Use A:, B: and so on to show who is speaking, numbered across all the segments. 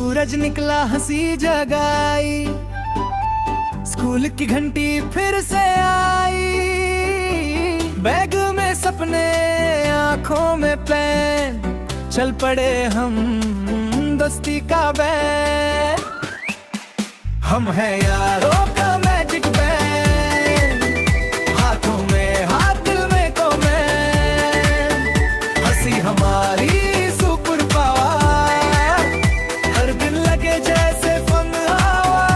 A: सूरज निकला हंसी जगाई, स्कूल की घंटी फिर से आई। बैग में सपने आंखों में पेन, चल पड़े हम दोस्ती का बैंड। हम हैं यारों का मैजिक बैंड, हाथों में हाथ दिल में कमेंट। हंसी हमारी सुपर पावर, हर दिन लगे जैसे फन हवा।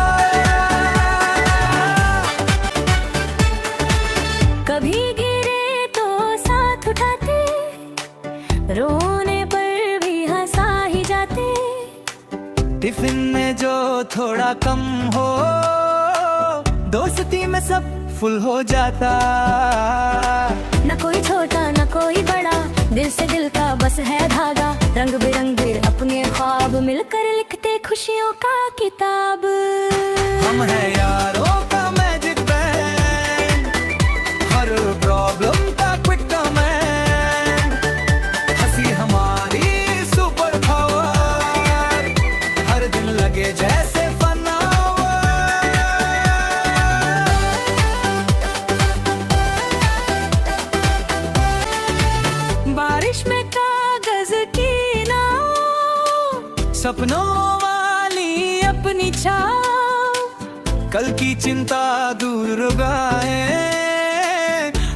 B: कभी गिरे तो साथ उठाते, रोने पर भी हंसा ही जाते।
A: टिफिन में जो थोड़ा कम हो, दोस्ती में सब फुल हो जाता।
B: न कोई छोटा न कोई बड़ा, दिल से दिल का बस है धागा। रंग बिरंगे अपने ख्वाब, मिलकर लिखते खुशियों का किताब।
A: हम हैं यारों का मैजिक बैंड, हर प्रॉब्लम का क्विक कमेंट। हंसी हमारी सुपर पावर, हर दिन लगे जैसे फन आवर।
B: बारिश में कागज की नाव,
A: सपनों वाली अपनी छाव, कल की चिंता दूर रुगाए,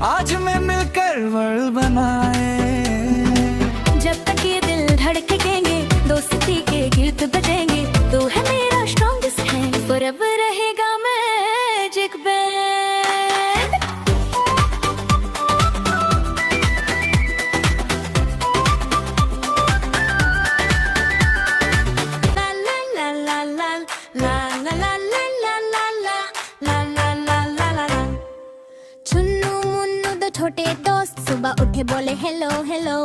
A: आज में मिलकर वर्ल्ड बनाए।
B: जब तक ये दिल धड़केंगे, दोस्ती के गीत बजेंगे। तू है मेरा स्ट्रॉन्गेस्ट हैंड, forever रहेगा मैजिक बैंड। ला ला ला ला ला ला ला ला ला ला ला ला ला ला ला ला ला। चुन्नू मुन्नू दो छोटे दोस्त सुबह उठे बोले हेलो हेलो।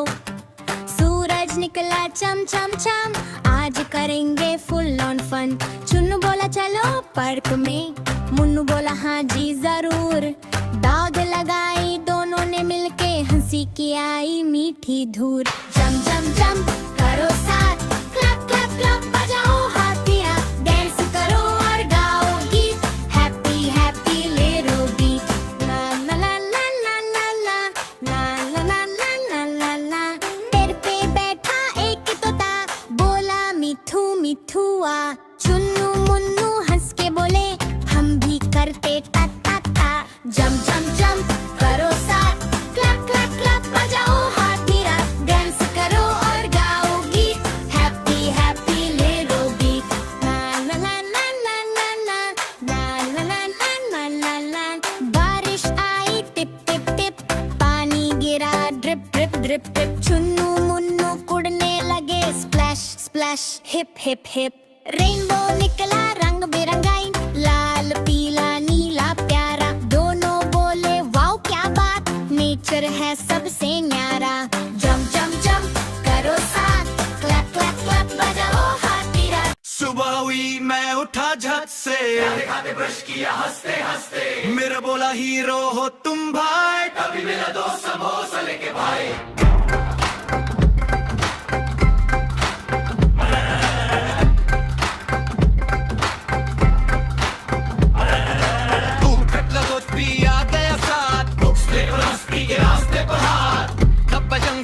B: सूरज निकला चम चम चम, आज करेंगे फुल ऑन फन। चुन्नू बोला चलो पार्क में, मुन्नू बोला हाँ जी जरूर। दाद लगाई दोनों ने मिलके, हंसी की आई मीठी धूर। जम जम जम करो साथ, क्लैप क्लैप क्लैप बजाओ हाथिया। डांस करो और गाओ गीत, हैप्पी हैप्पी ले रो बीट। ला ला ला ला ला ला ला ला ला ला ला ला ला। पेड़ पे बैठा एक तोता, बोला मिठू मिठू आ। चुन्नू मुन्नू हंस के बोले, हम भी करते टा टा टा। जम जम जम करो साथ, क्लैप क्लैप क्लैप बजाओ हाथीरा। डांस करो और गाओ गीत, हैप्पी हैप्पी ले रो बीट। ला ला ला ला ला ला ला ला ला ला ला ला। बारिश आई टिप टिप टिप, पानी गिरा drip drip drip drip. Chunnu Munnu कुड़ने लगे, splash splash hip hip hip. Rainbow निकला रंग बिरंगाई, लाल पीला नीला प्यारा। दोनों बोले वाओ क्या बात, नेचर है सबसे न्यारा। जम जम जम करो साथ, क्लैप क्लैप क्लैप बजाओ हाथीरा।
A: सुबह हुई मैं उठा झट से, खाते खाते ब्रश किया हंसते हंसते। मेरा बोला हीरो हो तुम भाई, तभी मेरा दोस्त समोसा लेके भाई।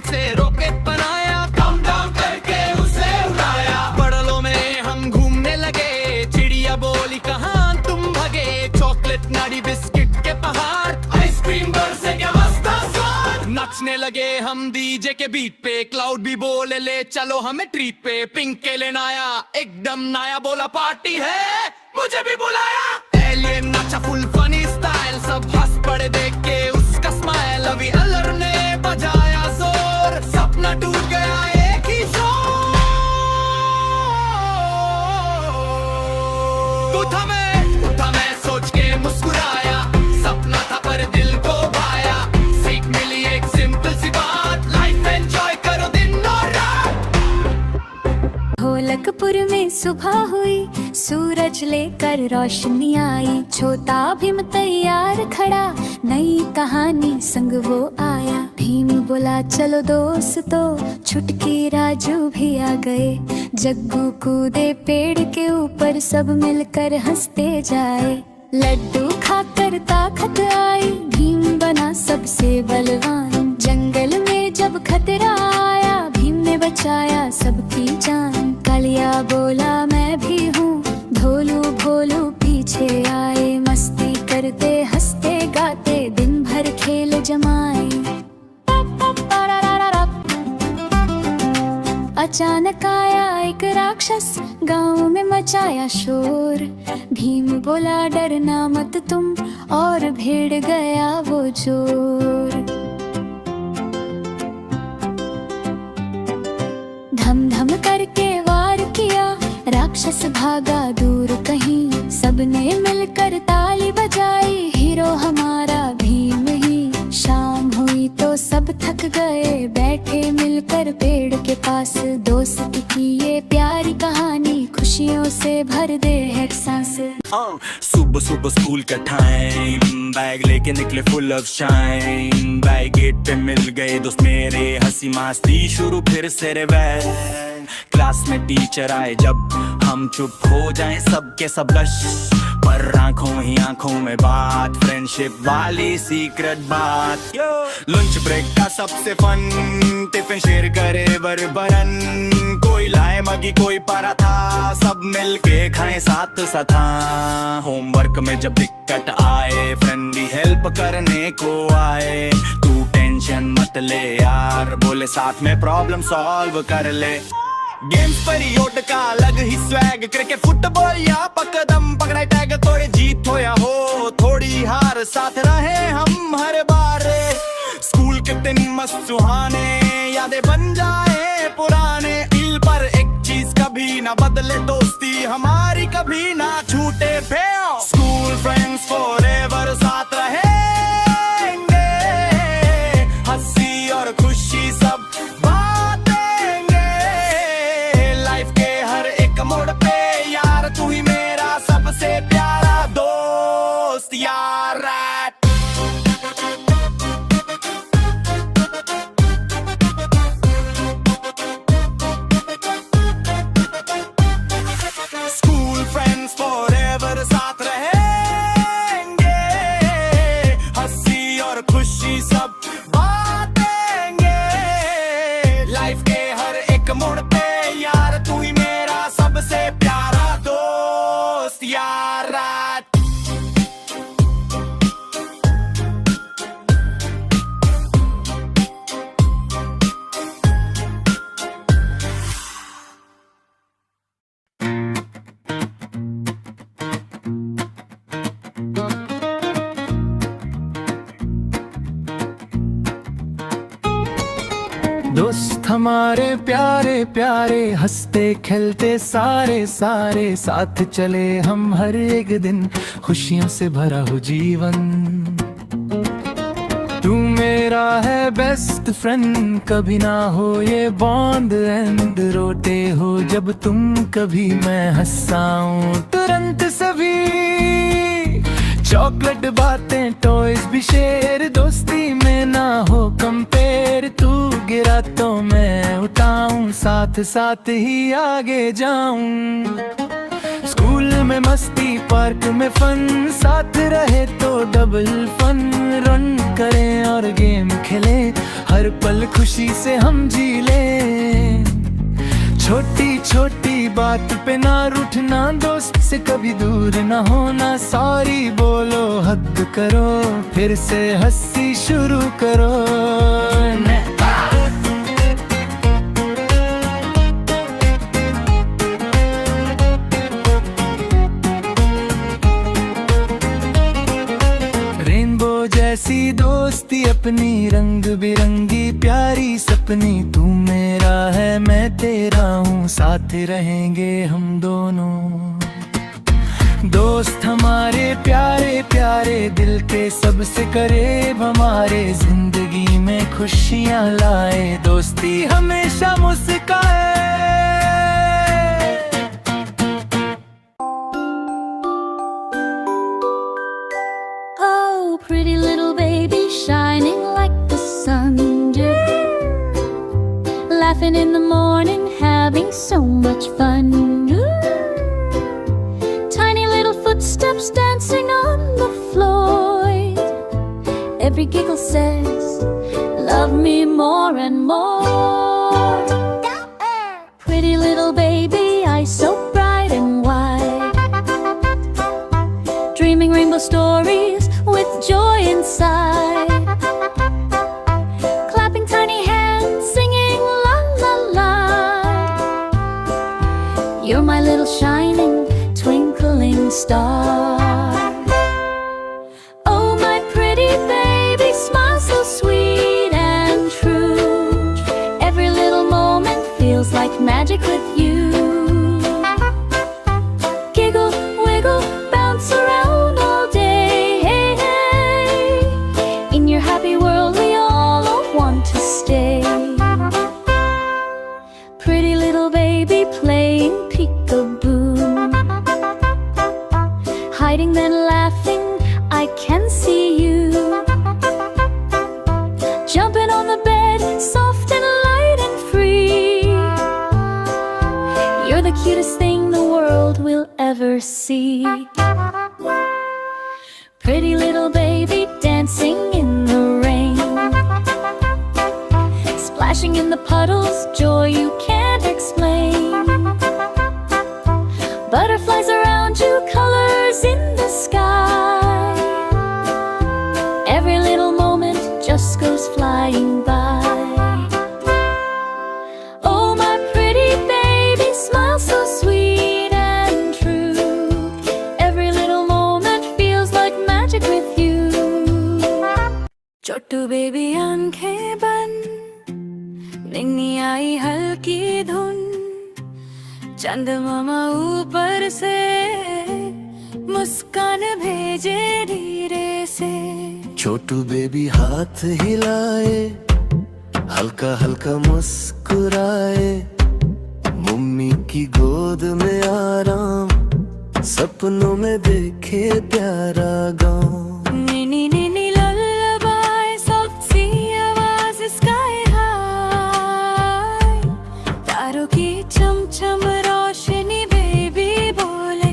A: से रॉकेट बनाया, कम डाउन करके उसे उड़ाया। बड़लों में हम घूमने लगे, चिड़िया बोली कहाँ तुम भगे। चॉकलेट नाड़ी बिस्किट के पहाड़, आइसक्रीम बरसे क्या मस्त स्वाद। नाचने लगे हम डीजे के बीट पे, क्लाउड भी बोले ले चलो हमें ट्रीट पे। पिंक के लेन आया एकदम नया, बोला पार्टी है मुझे भी बुलाया। एलियन नाचा फुल फनी स्टाइल, सब हंस पड़े देख के उसका स्माइल। अभी अलर ने बजाया जोर, सपना टूट गया एक ही शोर। उठा मैं सोच के मुस्कुराया, सपना था पर दिल को भाया। सीख मिली एक सिंपल सी बात, लाइफ एंजॉय करो दिन और रात।
B: हो ढोलकपुर में सुबह हुई, सूरज लेकर रोशनी आई। छोटा भीम तैयार खड़ा, नई कहानी संग वो आया। भीम बोला चलो दोस्तों, छुटकी राजू भी आ गए। जग्गू कूदे पेड़ के ऊपर, सब मिलकर हंसते जाए। लड्डू खाकर ताकत आई, भीम बना सबसे बलवान। जंगल में जब खतरा आया, भीम ने बचाया सबकी जान। कालिया बोला मैं भी हूँ, ढोलू भोलू पीछे आए। मस्ती करते हंसते गाते, दिन भर खेल जमाए। अचानक आया एक राक्षस, गांव में मचाया शोर। भीम बोला डरना मत तुम, और भिड़ गया वो जोर। धम धम करके वार किया, राक्षस भागा दूर कहीं। सबने मिलकर ताली बजाई, हीरो हमारा भीम ही। शाम हुई तो सब थक गए, बैठे मिलकर पेड़ के पास। दोस्ती की ये प्यारी कहानी, खुशियों से भर दे है सांस।
C: सुबह सुबह स्कूल का टाइम, बैग लेके निकले full of shine. Bag gate पे मिल गए दोस्त मेरे, हंसी मस्ती शुरू फिर से रे वैन। क्लास में टीचर आए जब, हम चुप हो जाएं सबके सब गश। पर आंखों ही आंखों में बात, फ्रेंडशिप वाली सीक्रेट बात। लंच ब्रेक का सबसे फन, टिफिन शेयर करे बरबरन। कोई लाए मगी कोई पराठा, सब मिलके खाएं साथ साथा। होमवर्क में जब दिक्कत आए, फ्रेंडली हेल्प करने को आए। तू टेंशन मत ले यार, बोले साथ में प्रॉब्लम सॉल्व कर ले। गेम्स पीरियड का अलग ही स्वैग, क्रिकेट फुटबॉल या पकड़म पकड़ाई टैग। थोड़ी जीत हो या हो थोड़ी हार, साथ रहे हम हर बार। स्कूल के दिन मस्त सुहाने, यादें बन जाए पुराने। दिल पर एक चीज कभी ना बदले, दोस्ती हमारी कभी ना छूटे। स्कूल फ्रेंड्स फॉरएवर साथ रहेंगे, हंसी और खुशी सब मोड़ पे यार। तू ही मेरा सबसे प्यारा दोस्त यार। स्कूल फ्रेंड्स फॉरएवर साथ रहेंगे, हंसी और खुशी सब बांटेंगे। लाइफ के हर एक मोड़ पे यार, तू ही सबसे प्यारा दोस्त यार।
A: दोस्त हमारे प्यारे प्यारे, हंसते खेलते सारे सारे। साथ चले हम हर एक दिन, खुशियों से भरा हो जीवन। तू मेरा है बेस्ट फ्रेंड, कभी ना हो ये बॉन्ड एंड। रोते हो जब तुम कभी, मैं हंसाऊं तुरंत सभी। चॉकलेट बातें टॉयज भी शेयर, दोस्ती में ना हो कंपेयर। तू गिरा तो मैं उठाऊं, साथ साथ ही आगे जाऊं। स्कूल में मस्ती, पार्क में फन, साथ रहे तो डबल फन। रन करें और गेम खेलें, हर पल खुशी से हम जी लें। छोटी छोटी बात पे ना रूठना, दोस्त से कभी दूर ना होना। सॉरी बोलो, हद करो, फिर से हंसी शुरू करो। रेनबो जैसी दोस्ती अपनी, रंग बिरंगी प्यारी सपनी। तू मेरा है मैं तेरा हूँ, साथ रहेंगे हम दोनों। दोस्त हमारे प्यारे प्यारे, दिल के सबसे करीब हमारे। जिंदगी में खुशियाँ लाए, दोस्ती हमेशा मुस्काए।
B: says, love me more and more. Pretty little baby, eyes so bright and wide, dreaming rainbow stories with joy inside, clapping tiny hands, singing la la la. You're my little shining, twinkling star. Oh, my pretty baby, smile so sweet and true. Every little moment feels like magic with you. Giggle, wiggle, bounce around all day. Hey, hey. In your happy world, we all want to stay. Pretty little baby playing peekaboo, hiding then laughing, I can see you. Jumping on the bed, soft and light and free. You're the cutest thing the world will ever see. Pretty little baby dancing in the rain, splashing in the puddles, joy you can't explain. Butterflies around you, colors in the sky. Every little moment just goes flying by. Oh, my pretty baby, smile so sweet and true. Every little moment feels like magic with you. Chottu baby aankhein band, nini aayi halki dhun, चंद मामा ऊपर से मुस्कान भेजे धीरे से.
D: छोटू baby हाथ हिलाए, हल्का हल्का मुस्कुराए. मम्मी की गोद में आराम, सपनों में देखे प्यारा गाँव.
B: नीनी नीनी lullaby, soft सी आवाज sky high. तारों की चमचम रोशनी बेबी बोले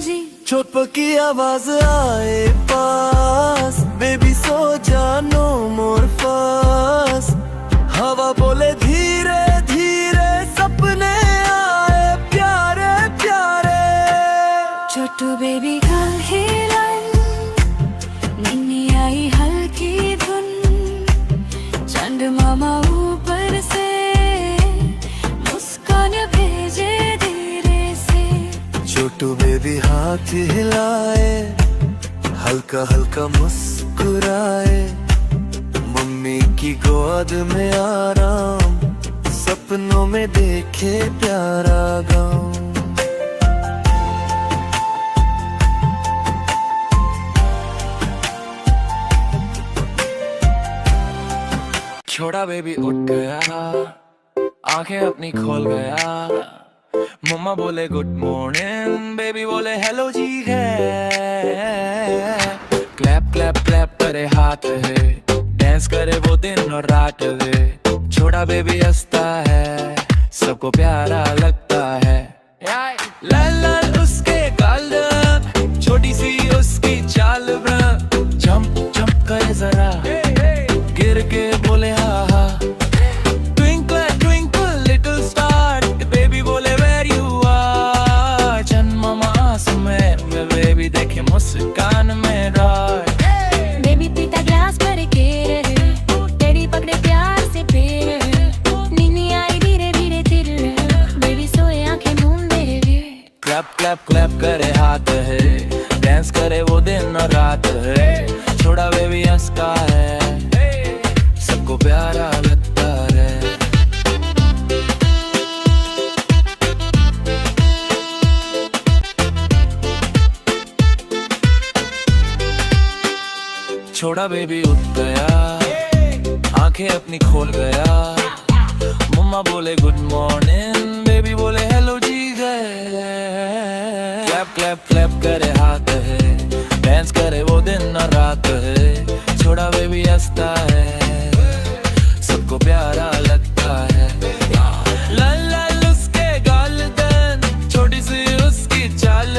B: जी.
D: चुप की आवाज आए पास, बेबी सो जा नो मोर फास. हवा बोले धीरे धीरे, सपने आए प्यारे प्यारे.
B: छोटू बेबी गाल हिलाए, निन्नी आई हल्की धुन, चंद मामा ऊपर से मुस्कान भेजे धीरे से.
D: छोटू बेबी हाथ हिलाए, हल्का हल्का मुस्कुराए. मम्मी की गोद में आराम, सपनों में देखे प्यारा गाँव.
C: छोड़ा बेबी उठ गया, आंखें अपनी खोल गया. मम्मा बोले गुड मॉर्निंग, बेबी बोले हेलो जी है. क्लैप क्लैप क्लैप करे हाथ है, डांस करे वो दिन और रात है. छोड़ा बेबी हंसता है, सबको प्यारा लगता है. लाल लाल उसके गाल, छोटी सी उसकी चाल. जंप जंप करे जरा, गिर के बोले हा हा. Twinkle twinkle little star, baby बोले where you are. चंद मामा आंसू में बेबी देखे मुस्कान मेरा.
B: बेबी पीता ग्लास भर के रहे, तेरी पकड़े प्यार से फिर. नीनी आई धीरे धीरे तिर, बेबी सोए आंखें मूंदे हुए.
C: क्लैप क्लैप क्लैप करे हाथ है, डांस करे वो दिन और रात है. छोड़ा बेबी हंसता है, सबको प्यारा लगता है. छोड़ा बेबी उठ गया, आंखें अपनी खोल गया. मम्मा बोले गुड मॉर्निंग, बेबी बोले हेलो जी गए. क्लैप क्लैप क्लैप करे हाथ है, डांस करे वो दिन और रात है. छोड़ा बेबी हंसता है, सबको प्यारा लगता है. लाल लाल उसके गाल, छोटी सी उसकी चाल.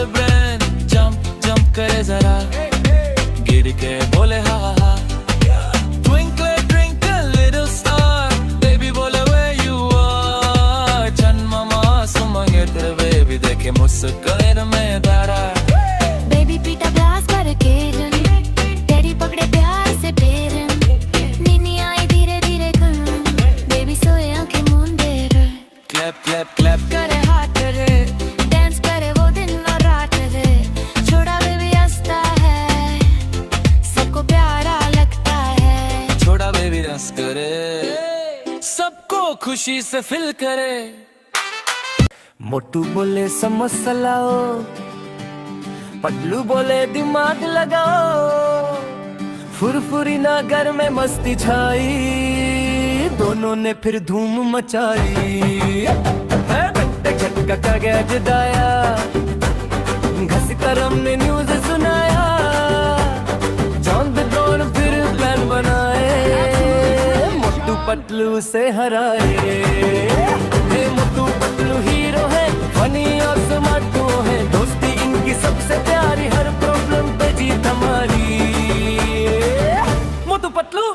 C: जंप जंप करे जरा, गिर के बोले हा
A: स्क्वायर में दारा
B: बेबी पीटा ग्लास पर केरन डैडी पकड़े प्यार से पेरन नीनी आई धीरे धीरे कम बेबी सोए आंखें मूंदे रे
A: क्लैप क्लैप क्लैप
B: करे हाथ रे डांस करे वो दिन और रात रे छोड़ा बेबी हंसता है सबको प्यारा लगता है
A: छोड़ा बेबी रस करे सबको खुशी से फिल करे
D: मोटू बोले समोसा लाओ, पतलू बोले दिमाग लगाओ, फुरफुरी ना घर में मस्ती छाई, दोनों ने फिर धूम मचाई। झटका का गया जुदाया, घस कर हमने न्यूज सुनाया, चांद ड्रोन फिर प्लान बनाए, मोटू पतलू से हराए। मोटू पतलू हीरो है, फनी और स्मार्ट है, दोस्ती इनकी सबसे प्यारी, हर प्रॉब्लम पे जीत हमारी। मोटू पतलू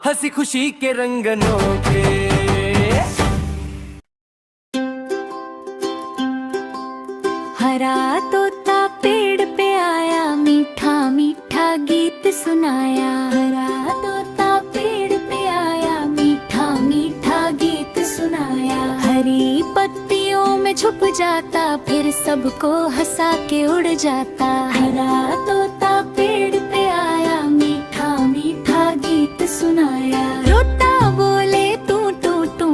D: हंसी खुशी के रंगनों के।
B: हरा तोता पेड़ पे आया, मीठा मीठा गीत सुनाया। हरा तोता पेड़ पे आया, मीठा मीठा गीत सुनाया। हरी पत्तियों में छुप जाता, फिर सबको हंसा के उड़ जाता। हरा तोता पेड़ पे आया, मीठा मीठा गीत सुनाया। रोता बोले तू तू तू,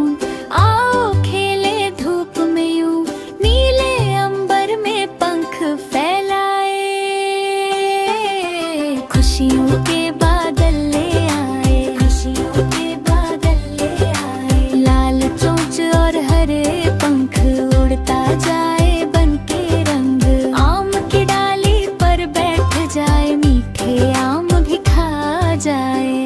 B: आओ खेले धूप में यूं, नीले अंबर में पंख फैलाए, खुशियों के बादल ले आए, खुशियों के बादल ले आए। लाल चोंच और हरे पंख उड़ता जाए बन के रंग, आम की डाली पर बैठ जाए, मीठे आम भी खा जाए।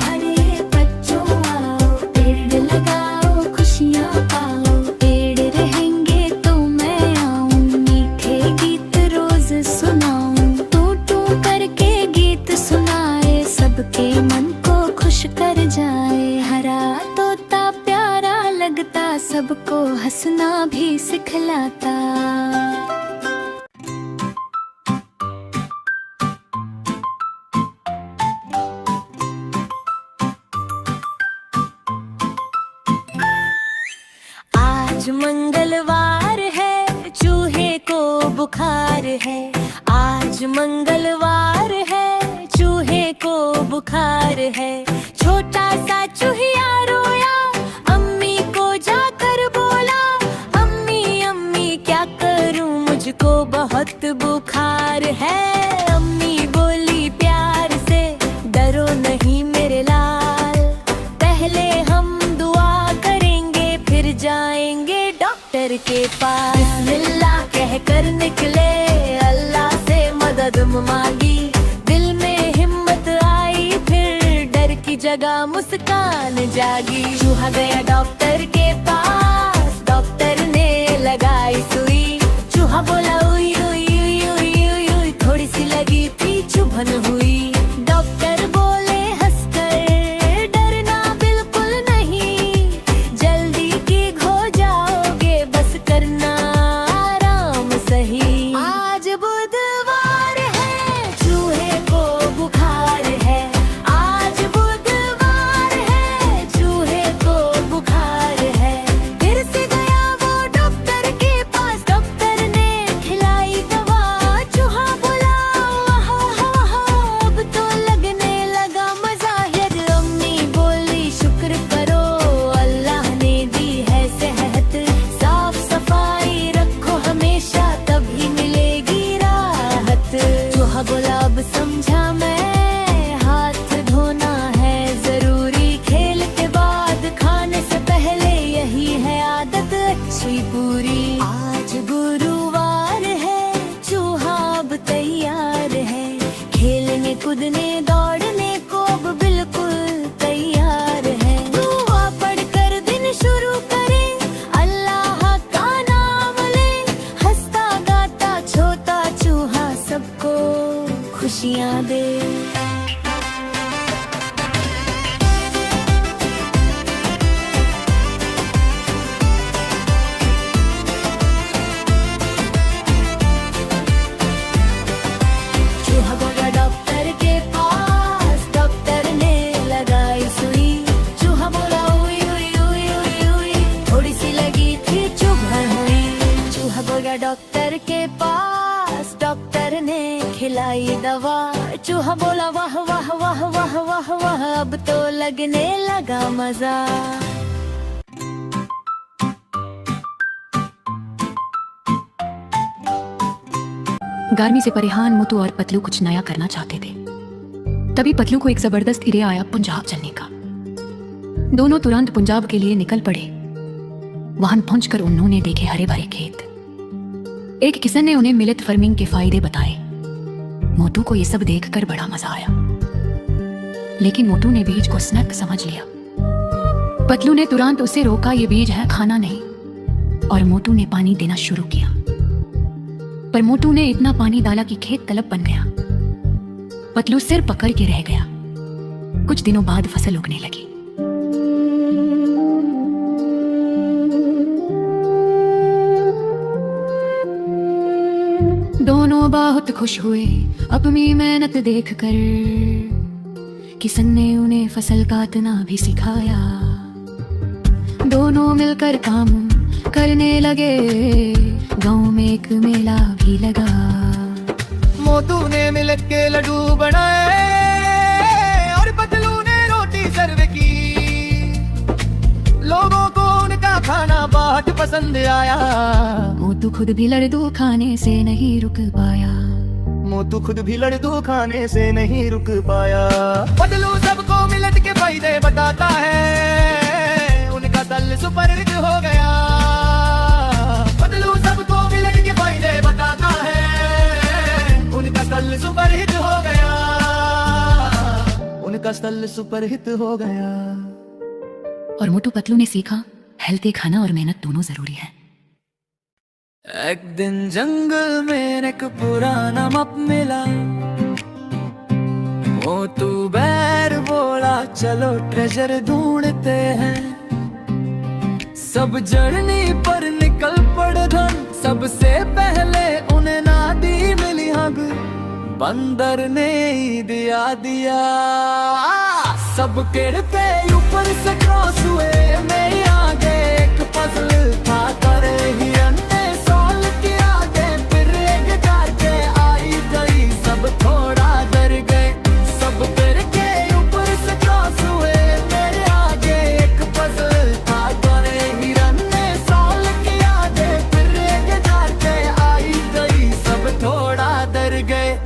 B: हरे बच्चों आओ, पेड़ लगाओ, खुशियाँ पाओ, पेड़ रहेंगे तो मैं आऊं, मीठे गीत रोज सुनाऊं। टू टू करके गीत सुनाए, सबके मन को खुश कर जाए। हरा तोता प्यारा लगता, सबको हंसना भी सिखलाता। आज मंगलवार है, चूहे को बुखार है। आज मंगलवार है, चूहे को बुखार है। छोटा सा चूहिया रोया, अम्मी को जाकर बोला, अम्मी अम्मी क्या करूं, मुझको बहुत बुखार है। अम्मी बोली प्यार से, डरो नहीं मेरे लाल, पहले हम दुआ करेंगे फिर जाएंगे डॉक्टर के पास। बिस्मिल्लाह कहकर निकले, अल्लाह से मदद मांगी, दिल में हिम्मत आई, फिर डर की जगह मुस्कान जागी। चूहा गया डॉक्टर के पास, डॉक्टर ने लगाई सुई, चूहा बोला उई उई उई उई उई उई, थोड़ी सी लगी थी चुभन हुई। डॉक्टर बोले हंसकर, डरना बिल्कुल नहीं, जल्दी ठीक हो जाओगे, बस करना आराम सही। आज बुधवार है, चूहे को बुखार है। आज बुधवार है, चूहे को बुखार है। लगाई दवा, चूहा बोला वाह वाह वाह वाह वाह वाह, अब तो लगने लगा मजा।
E: गर्मी से परेशान मोटू और पतलू कुछ नया करना चाहते थे। तभी पतलू को एक जबरदस्त आइडिया आया पंजाब चलने का। दोनों तुरंत पंजाब के लिए निकल पड़े। वहां पहुंचकर उन्होंने देखे हरे भरे खेत। एक किसान ने उन्हें मिलेट फार्मिंग के फायदे बताए। मोटू को ये सब देखकर बड़ा मजा आया, लेकिन मोटू ने बीज को स्नैक समझ लिया। पतलू ने तुरंत उसे रोका, ये बीज है, खाना नहीं। और मोटू ने पानी देना शुरू किया, पर मोटू ने इतना पानी डाला कि खेत तलब बन गया। पतलू सिर पकड़ के रह गया। कुछ दिनों बाद फसल उगने लगी। दोनों बहुत खुश हुए अपनी मेहनत देखकर। किसान ने उन्हें फसल काटना भी सिखाया। दोनों मिलकर काम करने लगे। गांव में एक मेला भी लगा।
D: मोटू ने मिलट के लड्डू बनाए और पतलू ने रोटी सर्व की। लोगों को उनका खाना बहुत पसंद आया।
E: मोटू खुद भी लड्डू खाने से नहीं रुक पाया।
D: मोटू खुद भी लड्डू खाने से नहीं रुक पाया। पतलू सबको मिलट के फायदे बताता है। उनका दल सुपर हिट हो गया। पतलू सबको मिलट के फायदे बताता है। उनका दल सुपर हिट हो गया। उनका दल सुपर हिट हो गया।
E: और मोटू पतलू ने सीखा हेल्थी खाना और मेहनत दोनों जरूरी है।
D: एक दिन जंगल में एक पुराना मप मिला। मोटू बैर बोला चलो ट्रेजर ढूंढते हैं। सब जर्नी पर निकल पड़े धन। सबसे पहले उन्हें नादी मिली हग। बंदर ने ही दिया। सब पेड़ पे ऊपर से क्रॉस हुए। मैं आगे एक पजल था करे हिरन ने सॉल्व किया। आगे फिर एक करके आई गई। सब थोड़ा डर गए। सब पेड़ के ऊपर से क्रॉस हुए। मेरे आगे एक पजल था करे हिरन ने सॉल्व किया। आगे फिर एक करके आई गई। सब थोड़ा डर गए।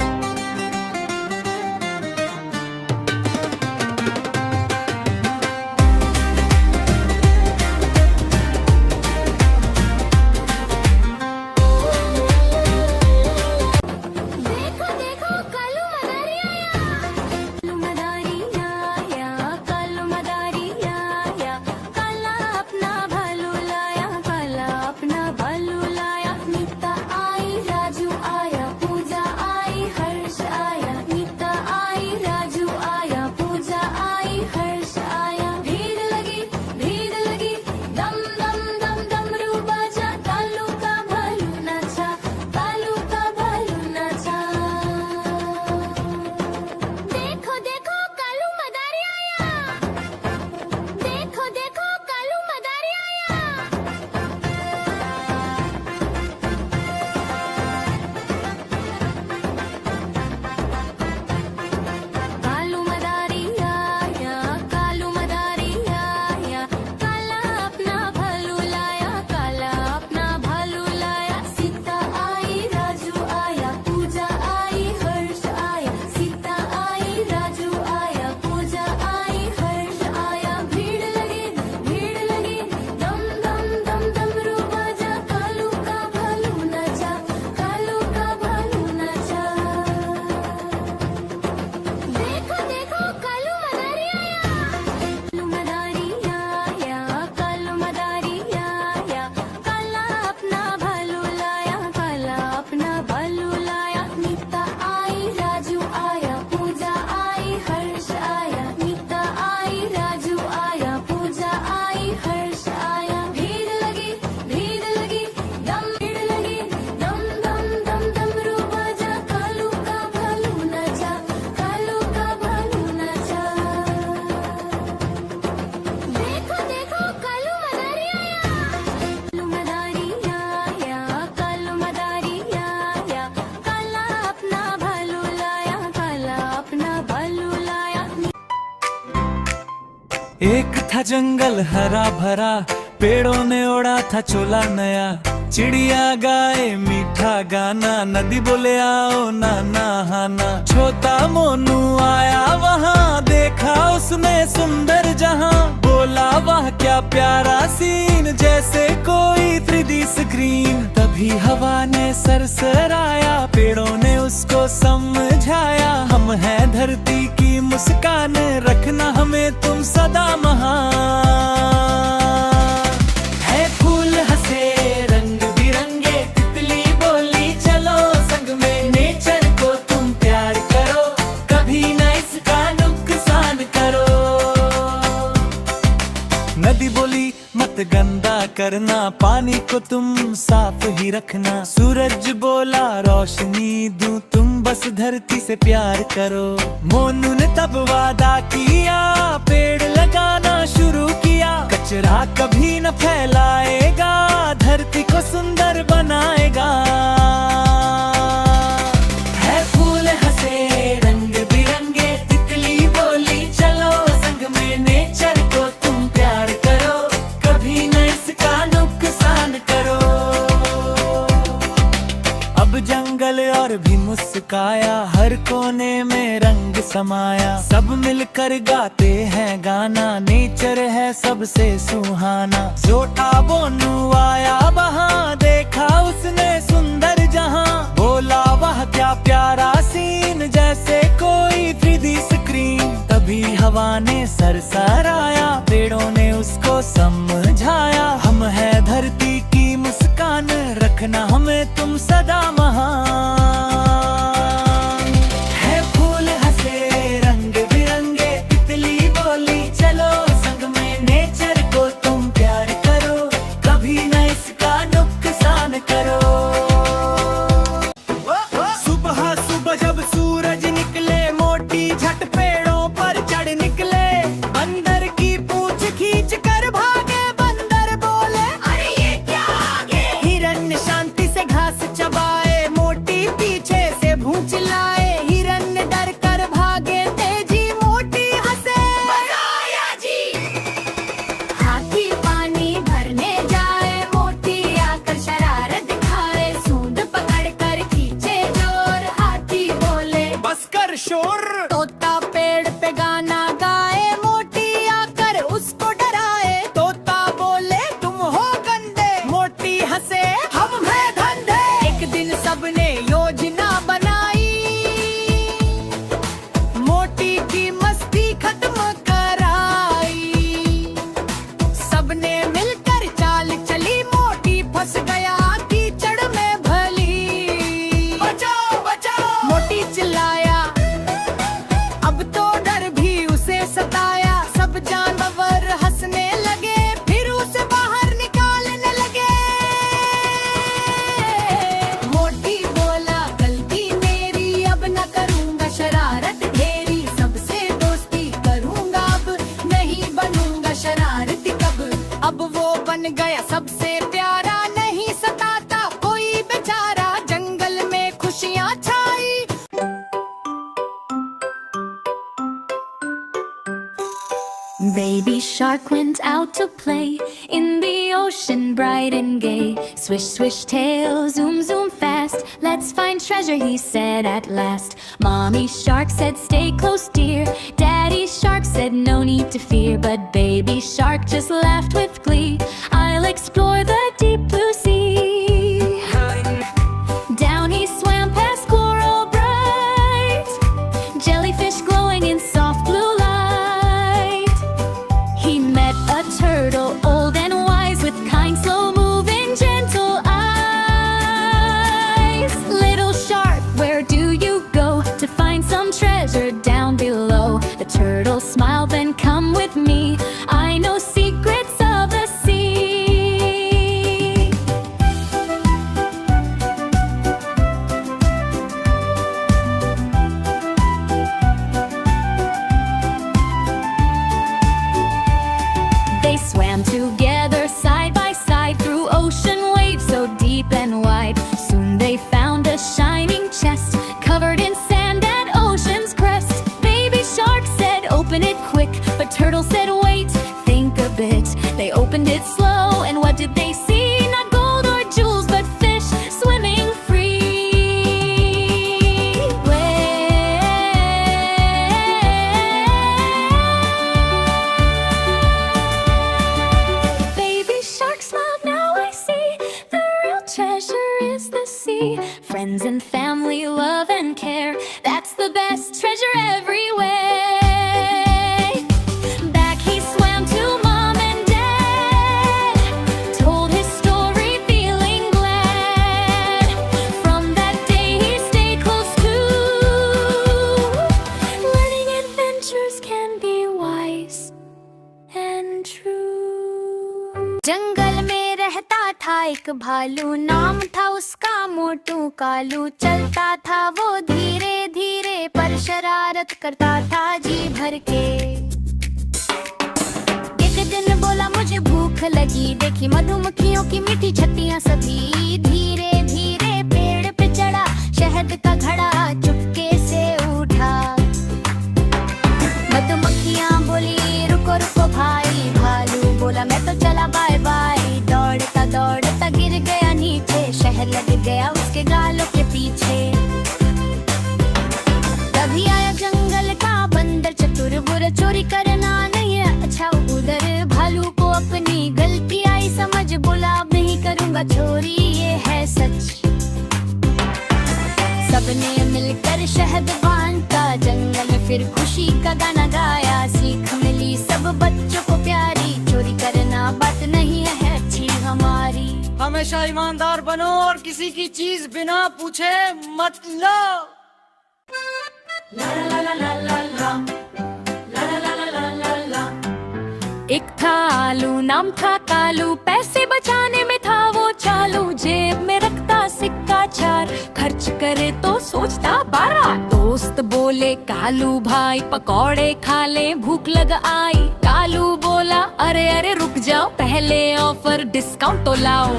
D: एक था जंगल हरा भरा, पेड़ों ने ओढ़ा था चोला नया। चिड़िया गाए मीठा गाना, नदी बोले आओ ना नहाना। छोटा मोनू आया वहाँ, देखा उसने सुंदर जहाँ। बोला वाह क्या प्यारा सीन, जैसे कोई 3D स्क्रीन। तभी हवा ने सरसराया, पेड़ों ने उसको समझाया। हम हैं धरती की मुस्कान, रखना हमें तुम सदा महान। है फूल हंसे रंग बिरंगे, तितली बोली चलो संग में। नेचर को तुम प्यार करो, कभी न इसका नुकसान करो। नदी बोली मत गंदा करना, पानी को तुम साफ ही रखना। सूरज बोला रोशनी दूं, तुम बस धरती से प्यार करो। मोनू ने तब वादा किया, पेड़ लगाना शुरू किया। कचरा कभी न फैलाएगा, धरती को सुंदर बनाएगा। है फूल हंसे रंग बिरंगे, तितली बोली चलो संग में। नेचर को तुम प्यार करो, कभी न इसका नुकसान करो। अब जंगल और भी मुस्काया, हर कोने में रंग समाया। सब मिलकर गाते हैं गाना, नेचर है सबसे सुहाना। छोटा बोनू आया वहाँ, देखा उसने सुंदर जहाँ। बोला वाह क्या प्यारा सीन, जैसे कोई 3D स्क्रीन। तभी हवा ने सरसराया, पेड़ों ने उसको समझाया। हम हैं धरती की मुस्कान, रखना हमें तुम सदा महान। है फूल हंसे रंग बिरंगे, तितली बोली चलो संग में। नेचर को तुम प्यार करो, कभी न इसका नुकसान करो। सुबह सुबह जब सूरज निकले, मोटी झट पेड़ों पर चढ़ निकले। बंदर की पूंछ खींच कर भागे, बंदर बोले अरे ये क्या आगे। हिरन शांति से घास चबाए, मोटी पीछे से भूंच लाए। हिरन डर कर भागे, तेजी मोटी हंसे बजाया जी। हाथी पानी भरने जाए, मोटी आकर शरारत दिखाए। सूंड पकड़ कर खींचे जोर, हाथी बोले बस कर शोर। तोता पेड़ पे गाना गाए, मोटी आकर उसको डराए। तोता बोले तुम हो गंदे, मोटी हंसे हम हैं धंधे। एक दिन सबने योजना बनाई, मोटी की मस्ती खत्म कराई। सबने मिलकर चाल चली, मोटी फंस गया कीचड़ में भली। बचाओ बचाओ मोटी चिल्लाया, अब तो डर भी उसे सताया। सब जानवर हंसने लगे, फिर उसे बाहर निकालने लगे। मोटी बोला गलती मेरी, अब न करूंगा शरारत ढेरी। सबसे दोस्ती करूंगा, अब नहीं बनूंगा शरारती कब। अब वो बन गया सबसे प्यारा, नहीं सताता कोई बेचारा। जंगल में खुशियाँ छाई।
B: Baby shark went out to play in the ocean bright and gay. Swish, swish tail, zoom, zoom fast. Let's find treasure, he said at last. Mommy shark said, stay close, dear. Daddy shark said, no need to fear. But baby shark just laughed with glee. I'll explore the deep blue sea. Down he swam past coral bright, jellyfish glowing in soft blue light. He met a turtle, old and wise, with kind, slow-moving, gentle eyes. Little shark, where do you go to find some treasure down below? The turtle smiled, then come with me. I know secrets of the sea. friends and family, love and care. That's the best treasure everywhere. Back he swam to mom and dad, told his story feeling glad. From that day he stayed close to learning adventures can be wise and true. जंगल में रहता था एक भालू, नाम था उसका मोटू कालू। चलता था वो धीरे धीरे पर शरारत करता था जी भर के। एक दिन बोला मुझे भूख लगी, देखी मधुमक्खियों की मीठी छत्तियां सभी। धीरे धीरे पेड़ पे चढ़ा, शहद का घड़ा चुपके से उठा। मधुमक्खियां बोली रुको रुको भाई, भालू बोला मैं तो चला बाय बाय। दौड़ता दौड़ता गिर गया नीचे, शहद लग गया उसके गालों के पीछे। तभी आया जंगल का बंदर चतुर, बुरा चोरी करना नहीं है अच्छा उधर। भालू को अपनी गलती आई समझ, बोला अब नहीं करूंगा चोरी, ये है सच। सबने मिलकर शहद बांटा, जंगल में फिर खुशी का गाना गाया। सीख मिली सब बच्चों को प्यारी, चोरी करना बात नहीं है अच्छी हमारी।
D: हमेशा ईमानदार बनो और किसी की चीज बिना पूछे मत लो।
E: एक था आलू, नाम था कालू, पैसे बचाने में था वो चालू। जेब में रखता सिक्का चार, खर्च करे तो सोचता 12। दोस्त बोले कालू भाई पकौड़े खा ले, भूख लग आई। कालू बोला अरे अरे रुक जाओ, पहले ऑफर डिस्काउंट तो लाओ।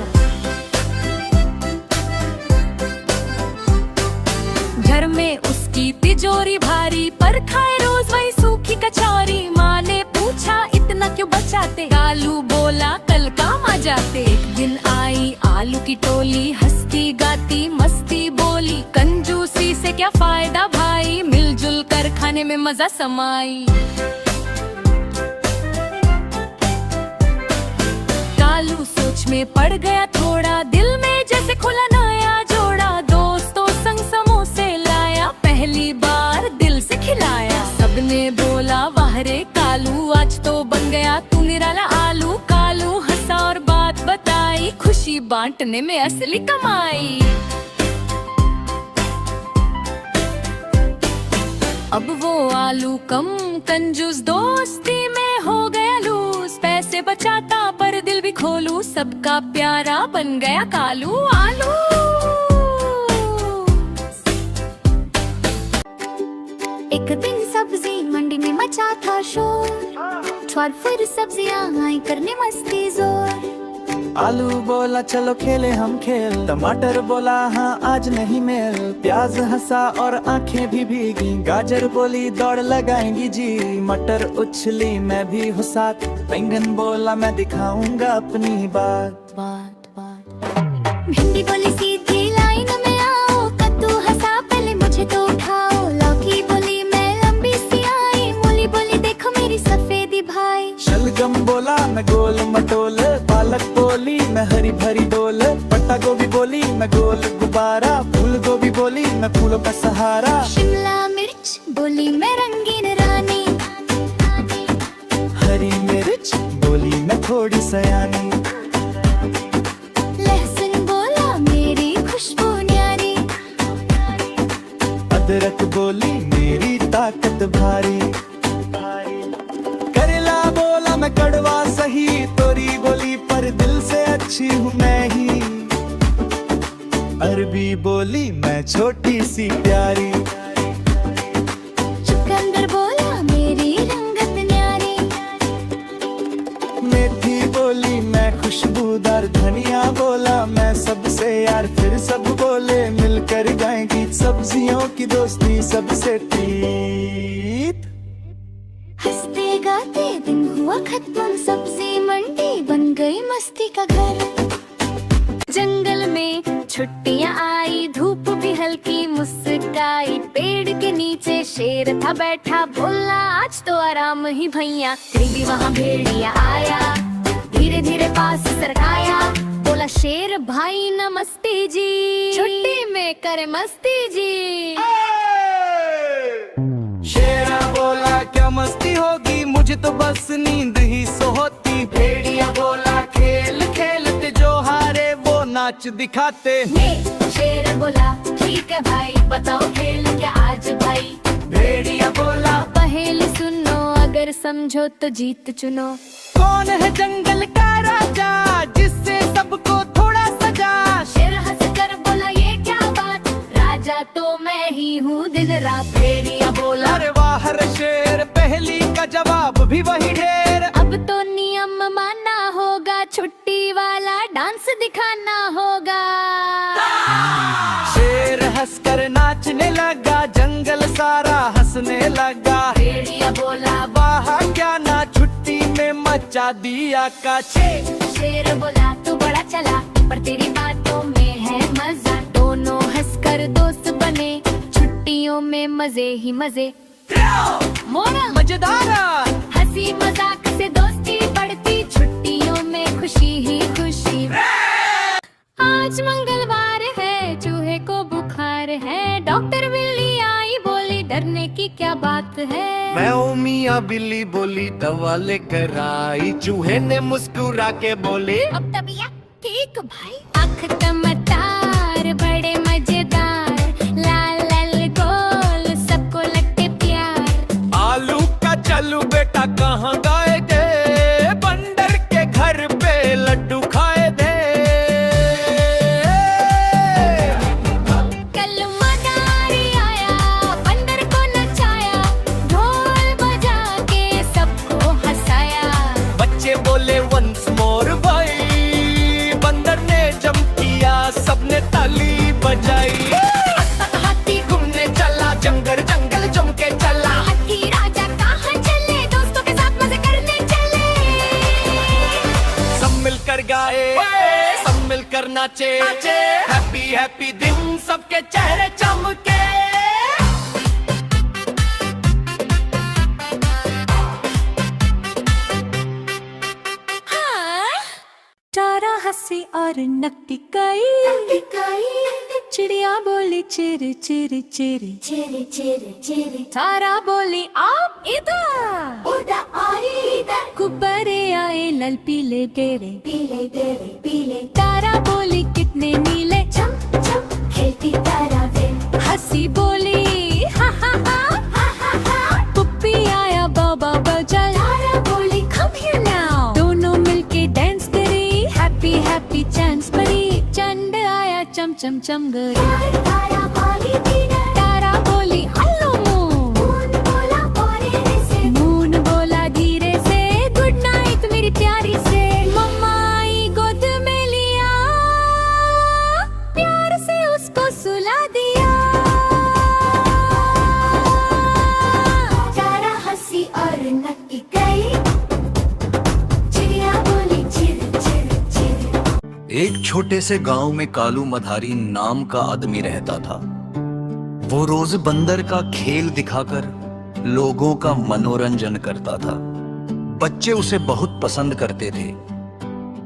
E: घर में उसकी तिजोरी भारी, पर खाए रोज वही सूखी कचौरी। माँ ने पूछा इतना क्यों बचाते, कालू बोला कल काम आ जाते। एक दिन आई आलू की टोली, हंसती गाती मस्ती बोली। कंजूसी से क्या फायदा भाई, मिलजुल कर खाने में मजा समाई। कालू सोच में पड़ गया थोड़ा, दिल में जैसे खुला नया जोड़ा। दोस्तों संग समोसे लाया, पहली बार दिल से खिलाया। सबने बोला वाह रे कालू, आज तो बन गया तू निराला आलू। कालू हंसा और बात बताई, खुशी बांटने में असली कमाई। अब वो आलू कम कंजूस, दोस्ती में हो गया लूज। पैसे बचाता पर दिल भी खोलू, सबका प्यारा बन गया कालू आलू।
B: एक दिन सब्जी मंडी में मचा था शोर, और फिर सब्जियां आई करने मस्ती जोर।
D: आलू बोला चलो खेले हम खेल, टमाटर बोला हाँ आज नहीं मेल। प्याज हंसा और आंखें भी भीगी, गाजर बोली दौड़ लगाएंगी जी। मटर उछली मैं भी हूँ साथ, बैंगन बोला मैं दिखाऊंगा अपनी बात।
B: भिंडी बोली सीधी लाइन में आओ, कद्दू हंसा पहले मुझे तो उठाओ। लौकी बोली मैं लंबी सी आई, मूली बोली देखो मेरी सफेदी भाई।
D: शलगम बोला मैं गोल मटोल, पालक बोली मैं हरी भरी डोल। पत्ता गोभी बोली मैं गोल गुब्बारा, फूल गोभी बोली मैं फूलों का सहारा।
B: शिमला मिर्च बोली मैं रंगीन रानी,
D: हरी मिर्च बोली मैं थोड़ी सयानी।
B: लहसुन बोला मेरी खुशबू न्यारी,
D: अदरक बोली मेरी ताकत भारी। करेला बोला मैं कड़वा सही, तोरी बोली पर दिल से अच्छी हूँ मैं ही। अरबी बोली मैं छोटी सी प्यारी,
B: चुकंदर बोला मेरी रंगत न्यारी।
D: मेथी बोली मैं खुशबूदार, धनिया बोला मैं सबसे यार। फिर सब बोले मिलकर गाएं गीत, सब्जियों की दोस्ती सबसे तीत।
B: हंसते गाते दिन हुआ खत्म, सब्जी मंडी बन गई मस्ती का घर। जंगल में छुट्टियां आई, धूप भी हल्की मुस्काई। पेड़ के नीचे शेर था बैठा, बोला आज तो आराम ही भैया। करीबी वहाँ भेड़िया आया, धीरे धीरे पास सरकाया। बोला बोला शेर भाई नमस्ते जी, छुट्टी में करे मस्ती जी।
D: शेरा बोला क्या मस्ती होगी, मुझे तो बस नींद ही सोती। भेड़िया बोला खेल खेलते, जो हारे वो नाच दिखाते।
B: शेर बोला ठीक है भाई, बताओ खेल क्या आज भाई।
D: भेड़िया बोला
B: पहेली सुनो, अगर समझो तो जीत चुनो।
D: कौन है जंगल का राजा, जिससे सबको थोड़ा सजा।
B: शेर हंस कर बोला ये क्या बात, राजा तो मैं ही हूँ दिन रात। भेड़िया बोला
D: अरे वाह रे शेर, पहेली का जवाब भी वही ढेर।
B: अब तो नियम मानना होगा, छुट्टी वाला डांस दिखाना होगा।
D: शेर हंसकर नाचने लगा, जंगल सारा हंसने लगा।
B: भेड़िया बोला
D: वाह क्या ना, छुट्टी में मचा दिया का
B: शेर बोला तू बड़ा चला, पर तेरी बातों में है मजा। दोनों हंसकर दोस्त बने, छुट्टियों में मजे ही मजे। मोरल
D: मजेदार।
B: हंसी मजाक से दोस्ती बढ़ती, छुट्टियों में खुशी ही खुशी। आज मंगलवार है, चूहे को बुखार है, डॉक्टर बिल्ली आई बोली डरने की क्या बात है।
D: मैं ओ मियां बिल्ली बोली दवा लेकर आई, चूहे ने मुस्कुरा के बोले
B: अब तबीयत ठीक भाई। आँख चमकदार बड़े मजेदार, लाल लाल गोल सबको लगते प्यार।
D: आलू का चलू बेटा कहाँ गए थे, बंदर के घर पे लड्डू खाए थे।
B: कल मदारी आया, बंदर को नचाया, ढोल बजा के सबको हंसाया।
D: बच्चे बोले वंस मोर भाई, बंदर ने जम किया, सबने ताली बजाई। हाथी घूमने चला, जंगल जंगल जम के चला।
B: हाथी राजा कहाँ चले, दोस्तों के साथ मजे करने चले।
D: सब मिलकर गाए, सब मिलकर नाचे, हैप्पी हैप्पी दिन सबके चेहरे चमके।
E: चारा हंसी और नकटी कई, चिड़िया बोली चिर चिर चिर
B: चेरे चेरे चेरे,
E: तारा बोली आप इधर,
B: उड़ा आई इधर,
E: गुब्बारे आए लाल पीले गेरे।
B: पीले तेरे पीले।
E: तारा बोली कितने नीले,
B: चम चम खेलती तारा वे,
E: हंसी बोली हा हा हा।
B: हा हा हा।
E: पुप्पी आया बाबा बजा,
B: तारा बोली
E: come here now। दोनों मिलके डांस करी, हैप्पी हैप्पी चांस पड़ी। चंद आया चम चम चम गई,
B: तारा बोली dinner,
E: तारा बोली हेलो मून।
B: मून बोला बोले से,
E: मून बोला धीरे से गुड नाइट मेरी प्यारी से। मम्मा आई गोद में लिया, प्यार से उसको सुला दिया।
B: तारा हंसी और नक्की गई, चिड़िया बोली चिर चिर चिर।
F: एक छोटे से गांव में कालू मधारी नाम का आदमी रहता था। वो रोज बंदर का खेल दिखाकर लोगों का मनोरंजन करता था। बच्चे उसे बहुत पसंद करते थे,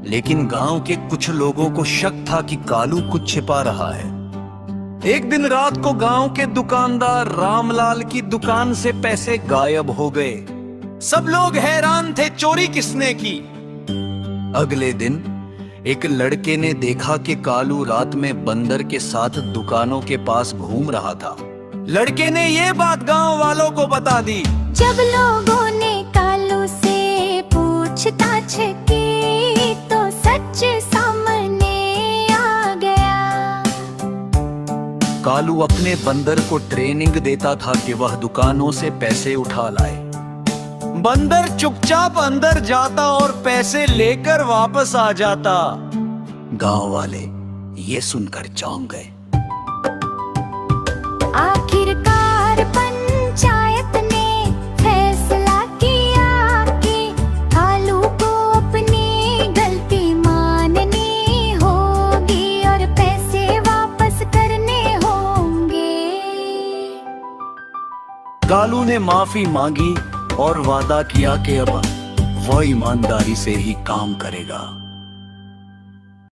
F: लेकिन गांव के कुछ लोगों को शक था कि कालू कुछ छिपा रहा है। एक दिन रात को गांव के दुकानदार रामलाल की दुकान से पैसे गायब हो गए। सब लोग हैरान थे, चोरी किसने की। अगले दिन एक लड़के ने देखा कि कालू रात में बंदर के साथ दुकानों के पास घूम रहा था। लड़के ने ये बात गांव वालों को बता दी।
B: जब लोगों ने कालू से पूछताछ की, तो सच सामने आ गया।
F: कालू अपने बंदर को ट्रेनिंग देता था कि वह दुकानों से पैसे उठा लाए।
D: बंदर चुपचाप अंदर जाता और पैसे लेकर वापस आ जाता।
F: गांव वाले ये सुनकर चौंक गए।
B: आखिरकार पंचायत ने फैसला किया कि कालू को अपनी गलती माननी होगी और पैसे वापस करने होंगे।
F: कालू ने माफी मांगी और वादा किया कि अब वह ईमानदारी से ही काम करेगा।